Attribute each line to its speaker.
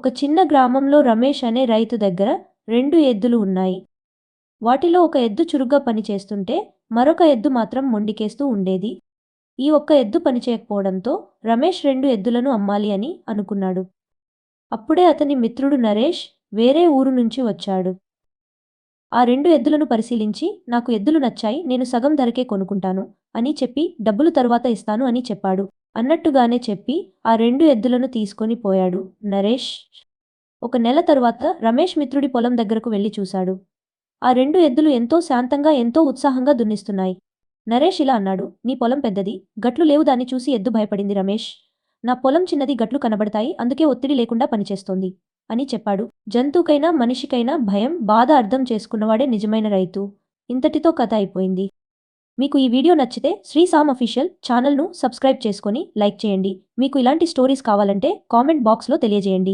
Speaker 1: ఒక చిన్న గ్రామంలో రమేష్ అనే రైతు దగ్గర 2 ఎద్దులు ఉన్నాయి. వాటిలో ఒక ఎద్దు చురుగ్గా పనిచేస్తుంటే, మరొక ఎద్దు మాత్రం మొండికేస్తూ ఉండేది. ఈ ఒక్క ఎద్దు పనిచేయకపోవడంతో రమేష్ 2 ఎద్దులను అమ్మాలి అని అనుకున్నాడు. అప్పుడే అతని మిత్రుడు నరేష్ వేరే ఊరు నుంచి వచ్చాడు. ఆ 2 ఎద్దులను పరిశీలించి, నాకు ఎద్దులు నచ్చాయి, నేను సగం ధరకే కొనుక్కుంటాను అని చెప్పి, డబ్బులు తరువాత ఇస్తాను అని చెప్పాడు. అన్నట్టుగానే చెప్పి ఆ 2 ఎద్దులను తీసుకొని పోయాడు నరేష్. ఒక నెల తరువాత రమేష్ మిత్రుడి పొలం దగ్గరకు వెళ్లి చూశాడు. ఆ 2 ఎద్దులు ఎంతో శాంతంగా ఎంతో ఉత్సాహంగా దున్నిస్తున్నాయి. నరేష్ ఇలా అన్నాడు, నీ పొలం పెద్దది, గట్లు లేవు. దాన్ని చూసి ఎద్దు భయపడింది. రమేష్, నా పొలం చిన్నది, గట్లు కనబడతాయి, అందుకే ఒత్తిడి లేకుండా పనిచేస్తోంది అని చెప్పాడు. జంతువుకైనా మనిషికైనా భయం, బాధ అర్థం చేసుకున్నవాడే నిజమైన రైతు. ఇంతటితో కథ అయిపోయింది. మీకు ఈ వీడియో నచ్చితే శ్రీ సామ్ అఫీషియల్ ఛానల్ను సబ్స్క్రైబ్ చేసుకొని లైక్ చేయండి. మీకు ఇలాంటి స్టోరీస్ కావాలంటే కామెంట్ బాక్స్లో తెలియజేయండి.